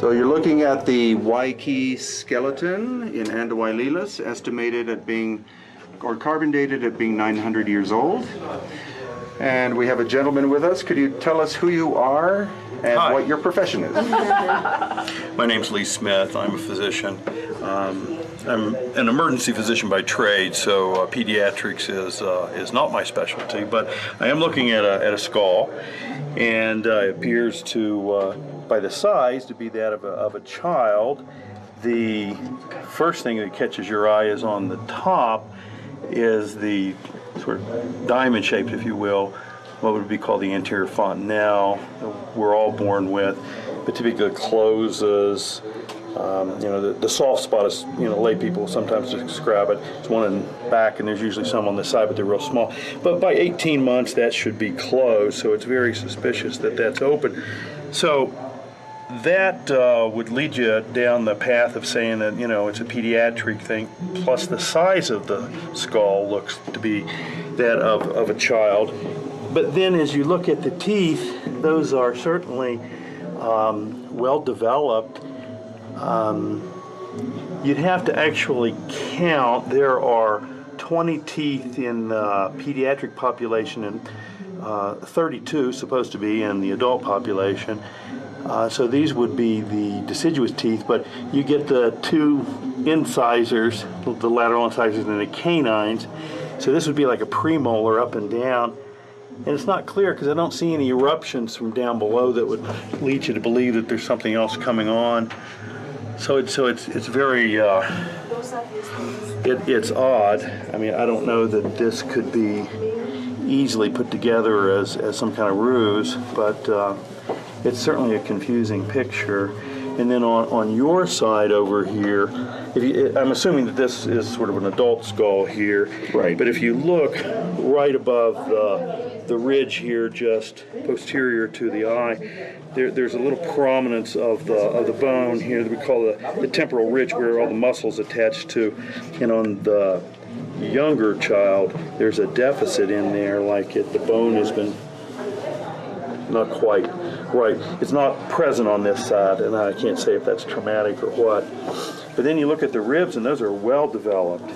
So you're looking at the Waikiki skeleton in Andahuaylilas, estimated at being, or carbon dated at being 900 years old. And we have a gentleman with us. Could you tell us who you are and Hi. what your profession is? My name's Lee Smith. I'm a physician. I'm an emergency physician by trade, so pediatrics is not my specialty. But I am looking at a skull, and it appears to, by the size, to be that of a child. The first thing that catches your eye is on the top is the sort of diamond shaped, if you will, what would be called the anterior fontanelle. We're all born with, but typically closes. The soft spot is, lay people sometimes describe it. It's one in the back, and there's usually some on the side, but they're real small. But by 18 months, that should be closed, so it's very suspicious that that's open. So that would lead you down the path of saying that, it's a pediatric thing, plus the size of the skull looks to be that of a child. But then as you look at the teeth, those are certainly well developed. You'd have to actually count. There are 20 teeth in the pediatric population and 32 supposed to be in the adult population. So these would be the deciduous teeth, but you get the two incisors, the lateral incisors and the canines. So this would be like a premolar up and down. And it's not clear because I don't see any eruptions from down below that would lead you to believe that there's something else coming on. So it's very it's odd. I mean, I don't know that this could be easily put together as some kind of ruse, but it's certainly a confusing picture. And then on your side over here, I'm assuming that this is sort of an adult skull here. Right. But if you look right above the ridge here, just posterior to the eye, there's a little prominence of the bone here that we call the temporal ridge, where all the muscles attached to. And on the younger child, there's a deficit in there, like the bone has been not quite right. It's not present on this side, and I can't say if that's traumatic or what. But then you look at the ribs, and those are well developed.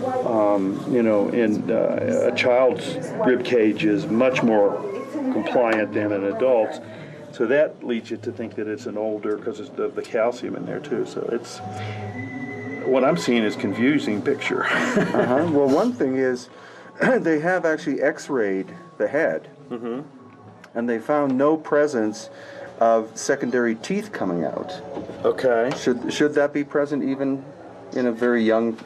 And a child's rib cage is much more compliant than an adult's. So that leads you to think that it's an older, because of the calcium in there too. So it's, what I'm seeing is confusing picture. Well, one thing is they have actually x-rayed the head. Mm-hmm. And they found no presence of secondary teeth coming out. Okay. Should that be present even in a very young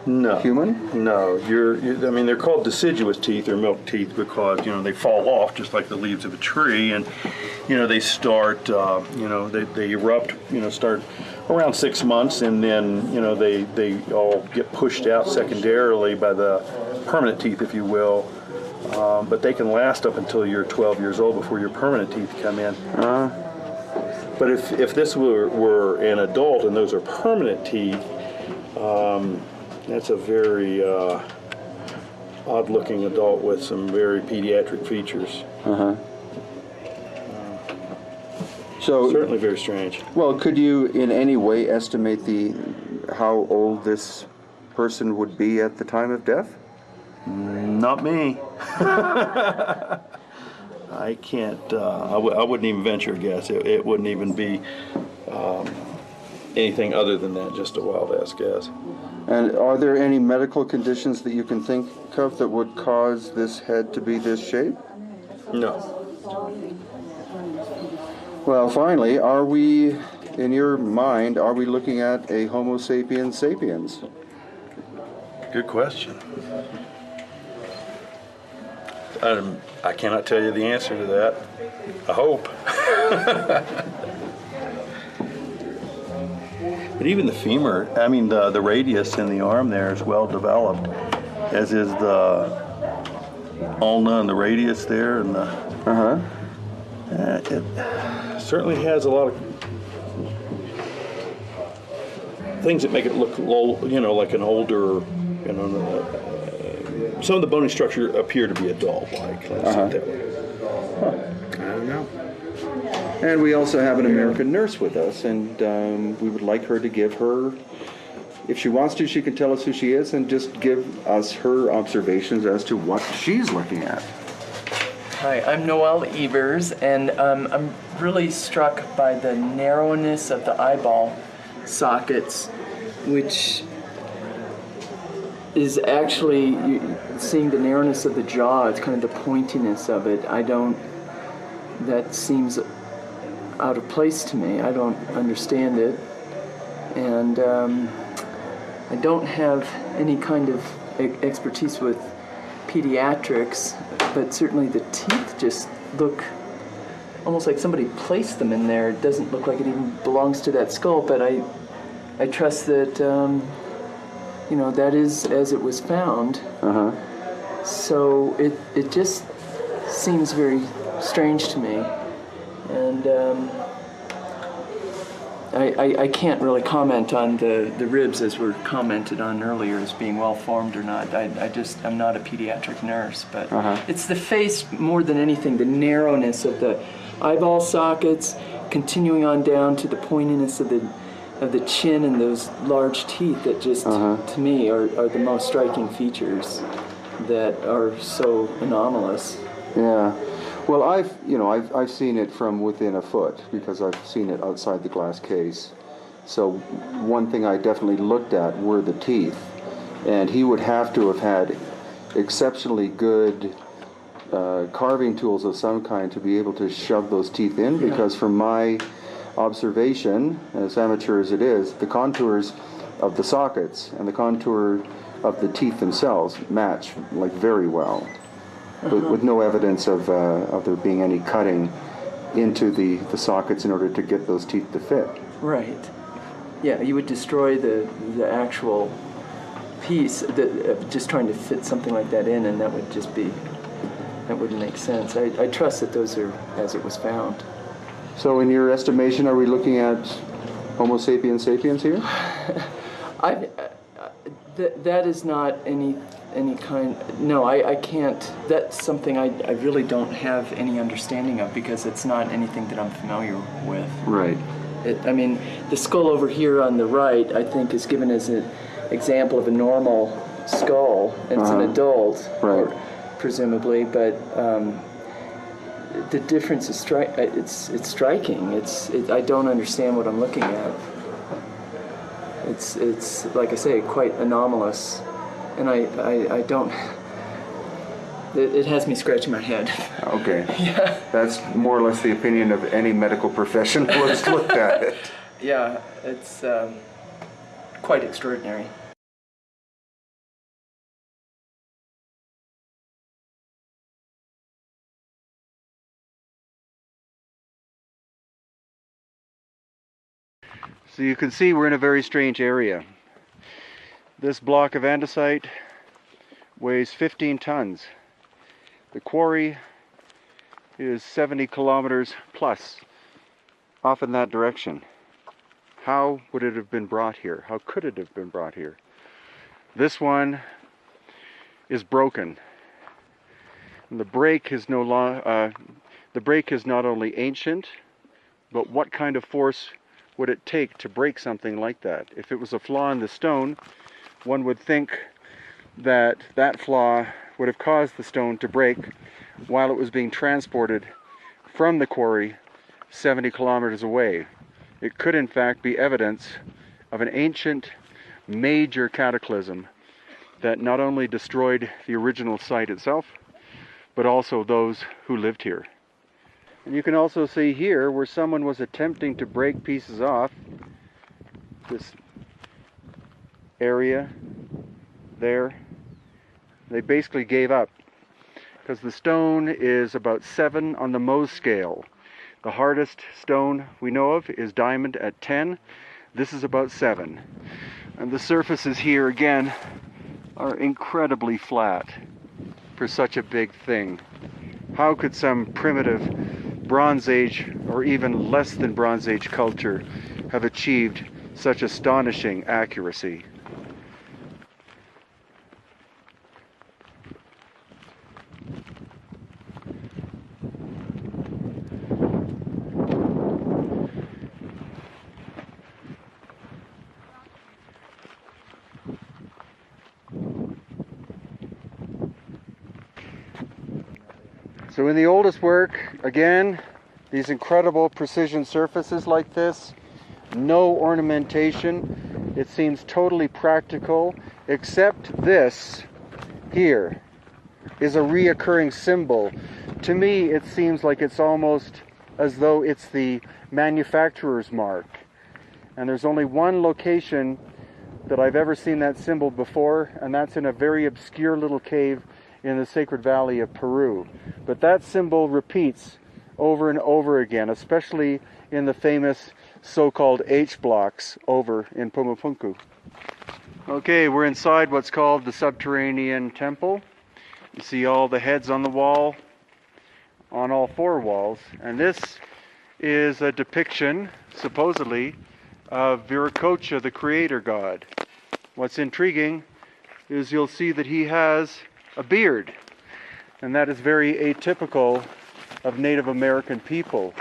No. human? No. I mean, they're called deciduous teeth or milk teeth because, you know, they fall off just like the leaves of a tree, and, you know, they start, you know, they erupt, you know, start around 6 months, and then, you know, they all get pushed out secondarily by the permanent teeth, if you will. But they can last up until you're 12 years old before your permanent teeth come in. But if this were an adult and those are permanent teeth, that's a very odd-looking adult with some very pediatric features. So Certainly very strange. well, could you in any way estimate how old this person would be at the time of death? Not me. I can't, I wouldn't even venture a guess. It wouldn't even be anything other than that, just a wild-ass guess. And are there any medical conditions that you can think of that would cause this head to be this shape? No. Well, finally, are we, in your mind, are we looking at a Homo sapiens sapiens? Good question. I cannot tell you the answer to that. I hope. But even the femur, I mean, the radius in the arm there is well developed, as is the ulna and the radius there, and the. It certainly has a lot of things that make it look, you know, like an older, you know. Some of the bony structure appear to be adult-like. Let's say that way. I don't know. And we also have an American nurse with us, and we would like her to give her, if she wants to, she can tell us who she is and just give us her observations as to what she's looking at. Hi, I'm Noelle Evers, and I'm really struck by the narrowness of the eyeball sockets, which is actually seeing the narrowness of the jaw. It's kind of the pointiness of it. That seems out of place to me. I don't understand it, and I don't have any kind of expertise with pediatrics, but certainly the teeth just look almost like somebody placed them in there. It doesn't look like it even belongs to that skull, but I trust that you know, that is as it was found. So it just seems very strange to me, and I can't really comment on the ribs as were commented on earlier as being well formed or not. I'm not a pediatric nurse, but it's the face more than anything, the narrowness of the eyeball sockets, continuing on down to the pointiness of the chin and those large teeth that just, to me, are the most striking features that are so anomalous. Yeah. Well, I've seen it from within a foot because I've seen it outside the glass case. So one thing I definitely looked at were the teeth, and he would have to have had exceptionally good carving tools of some kind to be able to shove those teeth in, because from my observation, as amateur as it is, the contours of the sockets and the contour of the teeth themselves match like very well. With no evidence of there being any cutting into the sockets in order to get those teeth to fit. Right. Yeah, you would destroy the actual piece, just trying to fit something like that in, and that wouldn't make sense. I trust that those are as it was found. So in your estimation, are we looking at Homo sapiens sapiens here? That is not any kind. No, I can't. That's something I really don't have any understanding of, because it's not anything that I'm familiar with. Right. I mean, the skull over here on the right, I think, is given as an example of a normal skull. It's an adult, right, presumably, but the difference is it's striking. I don't understand what I'm looking at. It's like I say, quite anomalous, and I don't. It has me scratching my head. Okay. Yeah. That's more or less the opinion of any medical professional who's looked at it. Yeah, it's quite extraordinary. So you can see we're in a very strange area. This block of andesite weighs 15 tons. The quarry is 70 kilometers plus off in that direction. How would it have been brought here? How could it have been brought here? This one is broken. And the break is the break is not only ancient, but what kind of force would it take to break something like that? If it was a flaw in the stone, one would think that that flaw would have caused the stone to break while it was being transported from the quarry 70 kilometers away. It could in fact be evidence of an ancient major cataclysm that not only destroyed the original site itself, but also those who lived here. And you can also see here where someone was attempting to break pieces off this area there. They basically gave up because the stone is about 7 on the Mohs scale. The hardest stone we know of is diamond at 10. This is about 7. And the surfaces here again are incredibly flat for such a big thing. How could some primitive Bronze Age or even less than Bronze Age culture have achieved such astonishing accuracy? So in the oldest work, again, these incredible precision surfaces like this, no ornamentation. It seems totally practical, except this here is a reoccurring symbol. To me, it seems like it's almost as though it's the manufacturer's mark. And there's only one location that I've ever seen that symbol before, and that's in a very obscure little cave in the Sacred Valley of Peru. But that symbol repeats over and over again, especially in the famous so-called H blocks over in Pumapunku. Okay, we're inside what's called the subterranean temple. You see all the heads on the wall, on all 4 walls, and this is a depiction, supposedly, of Viracocha, the creator god. What's intriguing is you'll see that he has a beard, and that is very atypical of Native American people.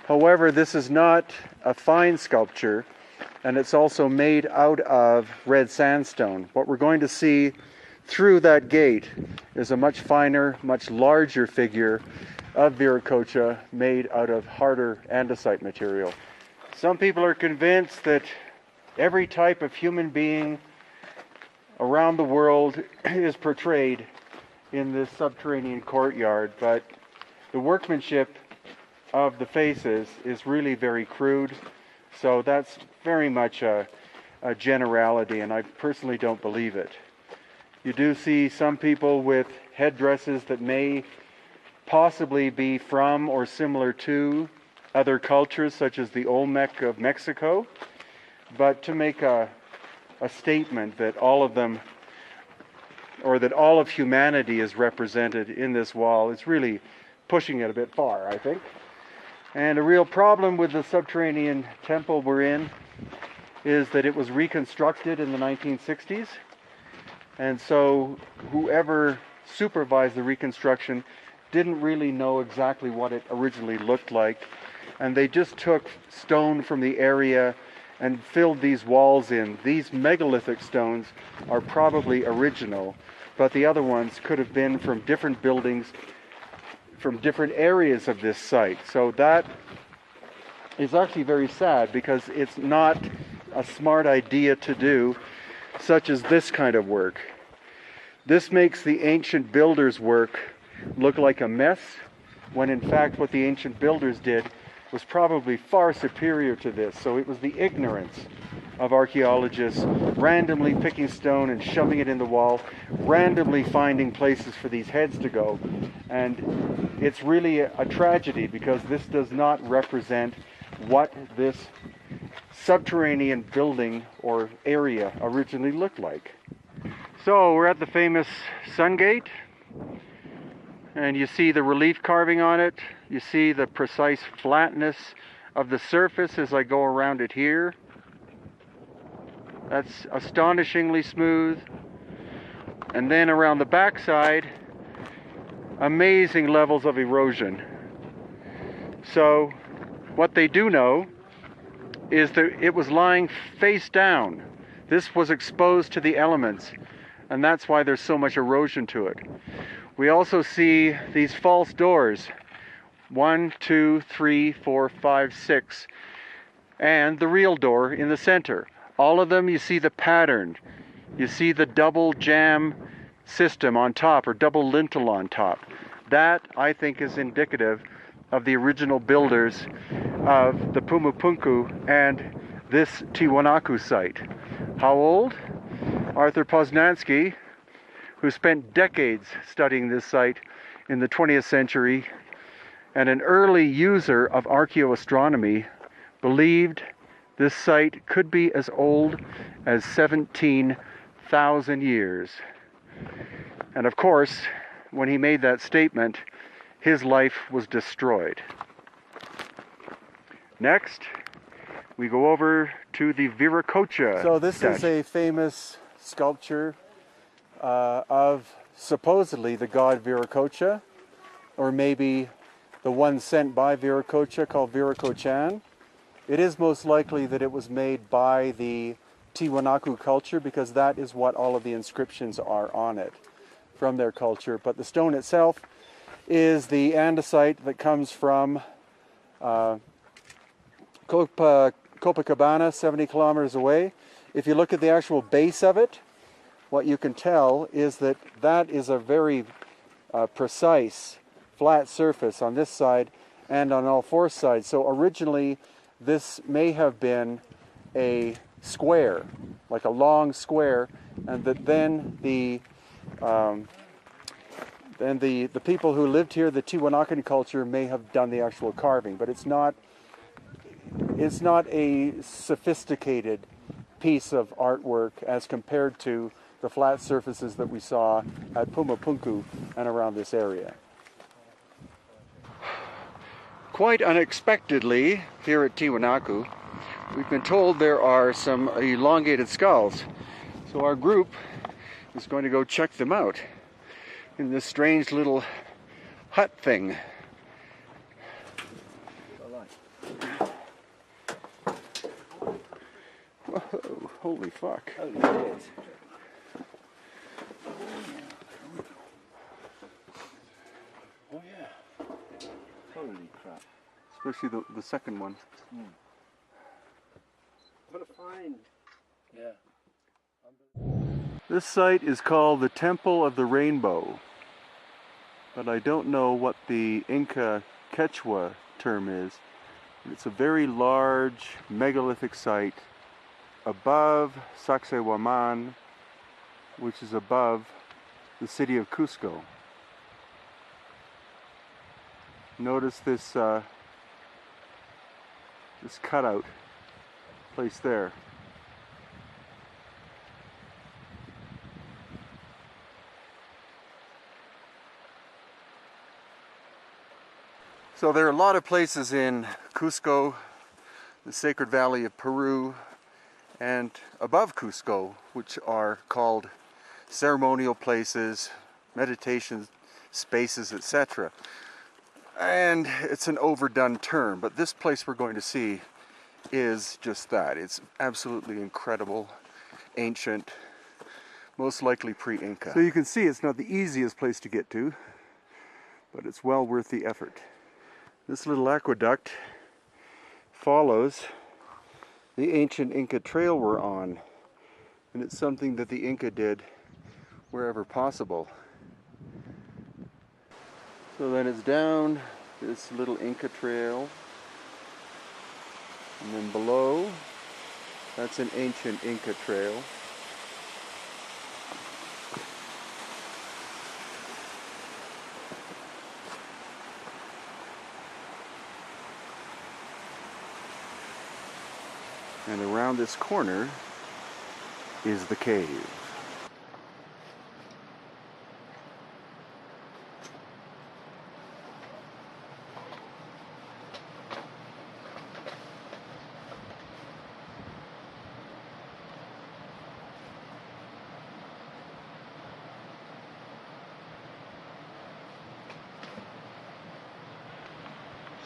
However, this is not a fine sculpture, and it's also made out of red sandstone. What we're going to see through that gate is a much finer, much larger figure of Viracocha made out of harder andesite material. Some people are convinced that every type of human being around the world is portrayed in this subterranean courtyard, but the workmanship of the faces is really very crude, so that's very much a generality, and I personally don't believe it. You do see some people with headdresses that may possibly be from or similar to other cultures, such as the Olmec of Mexico, but to make a statement that all of them, or that all of humanity is represented in this wall, is really pushing it a bit far, I think. And a real problem with the subterranean temple we're in is that it was reconstructed in the 1960s, and so whoever supervised the reconstruction didn't really know exactly what it originally looked like, and they just took stone from the area and filled these walls in. These megalithic stones are probably original, but the other ones could have been from different buildings, from different areas of this site. So that is actually very sad, because it's not a smart idea to do, such as this kind of work. This makes the ancient builders' work look like a mess, when in fact what the ancient builders did was probably far superior to this. So it was the ignorance of archaeologists randomly picking stone and shoving it in the wall, randomly finding places for these heads to go. And it's really a tragedy, because this does not represent what this subterranean building or area originally looked like. So we're at the famous Sun Gate, and you see the relief carving on it. You see the precise flatness of the surface as I go around it here. That's astonishingly smooth. And then around the backside, amazing levels of erosion. So what they do know is that it was lying face down. This was exposed to the elements, and that's why there's so much erosion to it. We also see these false doors, 1, 2, 3, 4, 5, 6, and the real door in the center. All of them, you see the pattern. You see the double jamb system on top, or double lintel on top. That, I think, is indicative of the original builders of the Pumapunku and this Tiwanaku site. How old? Arthur Poznansky, who spent decades studying this site in the 20th century, and an early user of archaeoastronomy, believed this site could be as old as 17,000 years. And of course, when he made that statement, his life was destroyed. Next, we go over to the Viracocha. So this is a famous sculpture of supposedly the god Viracocha, or maybe the one sent by Viracocha, called Viracochan. It is most likely that it was made by the Tiwanaku culture, because that is what all of the inscriptions are on it from their culture. But the stone itself is the andesite that comes from Copacabana, 70 kilometers away. If you look at the actual base of it, what you can tell is that that is a very precise flat surface on this side and on all four sides. So originally this may have been a square, like a long square, and that then the people who lived here, the Tiwanakan culture, may have done the actual carving, but it's not a sophisticated piece of artwork as compared to the flat surfaces that we saw at Pumapunku and around this area. Quite unexpectedly, here at Tiwanaku, we've been told there are some elongated skulls. So our group is going to go check them out in this strange little hut thing. Whoa, holy fuck. Oh, it is. Oh yeah. Holy crap. Especially the second one. What a find. Yeah. This site is called the Temple of the Rainbow, but I don't know what the Inca Quechua term is. It's a very large megalithic site above Sacsayhuaman, which is above the city of Cusco. Notice this this cutout placed there. So there are a lot of places in Cusco, the Sacred Valley of Peru, and above Cusco, which are called ceremonial places, meditation spaces, etc. And it's an overdone term, but this place we're going to see is just that. It's absolutely incredible, ancient, most likely pre-Inca. So you can see it's not the easiest place to get to, but it's well worth the effort. This little aqueduct follows the ancient Inca trail we're on, and it's something that the Inca did wherever possible. So then it's down this little Inca trail, and then below, that's an ancient Inca trail. And around this corner is the cave.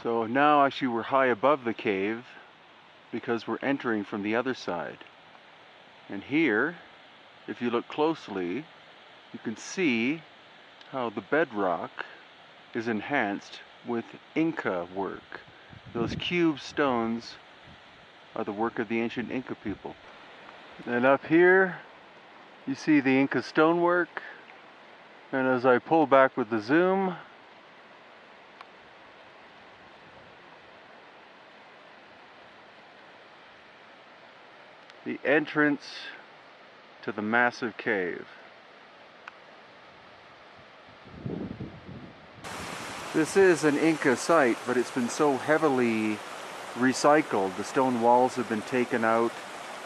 So now actually we're high above the cave because we're entering from the other side. And here, if you look closely, you can see how the bedrock is enhanced with Inca work. Those cube stones are the work of the ancient Inca people. And up here, you see the Inca stonework. And as I pull back with the zoom, the entrance to the massive cave. This is an Inca site, but it's been so heavily recycled. The stone walls have been taken out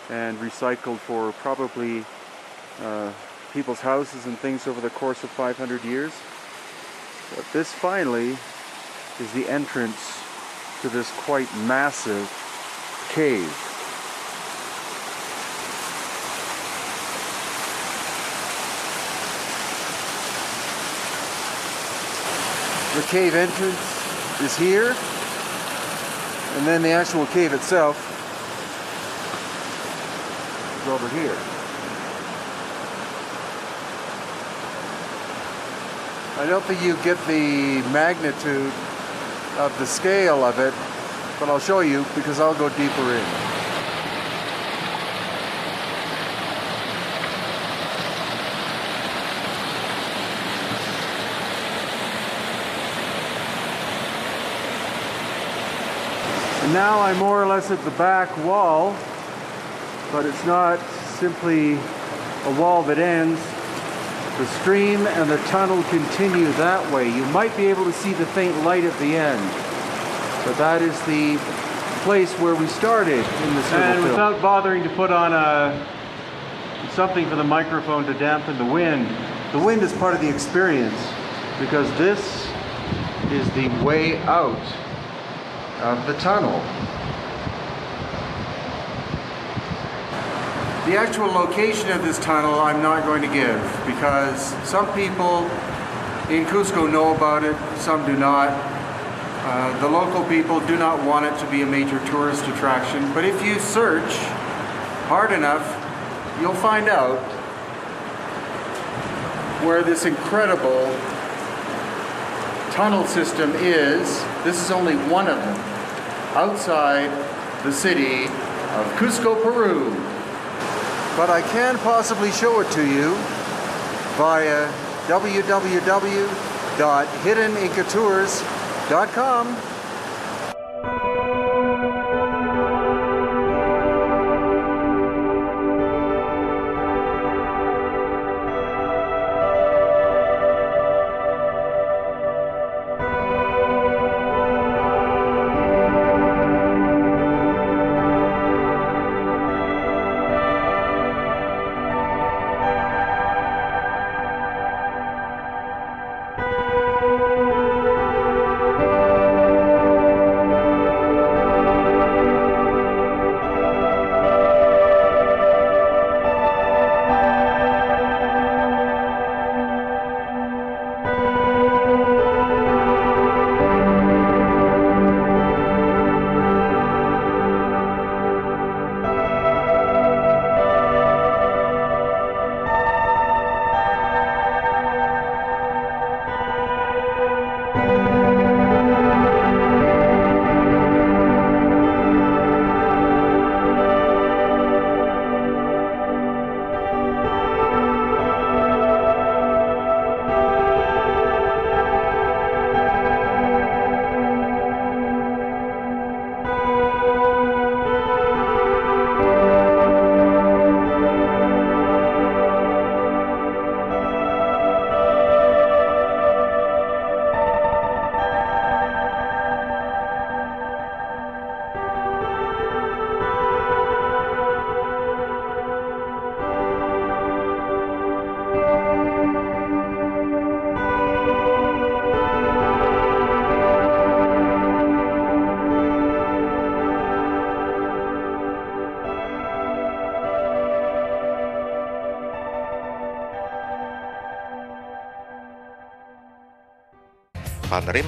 and recycled for probably people's houses and things over the course of 500 years. But this finally is the entrance to this quite massive cave. The cave entrance is here, and then the actual cave itself is over here. I don't think you get the magnitude of the scale of it, but I'll show you because I'll go deeper in. Now I'm more or less at the back wall, but it's not simply a wall that ends. The stream and the tunnel continue that way. You might be able to see the faint light at the end, but that is the place where we started in this little film. Without bothering to put on something for the microphone to dampen the wind is part of the experience, because this is the way out of the tunnel. The actual location of this tunnel I'm not going to give, because some people in Cusco know about it, some do not. The local people do not want it to be a major tourist attraction, but if you search hard enough, you'll find out where this incredible tunnel system is. This is only one of them, outside the city of Cusco, Peru. But I can possibly show it to you via www.hiddenincatours.com. Pan Rimmer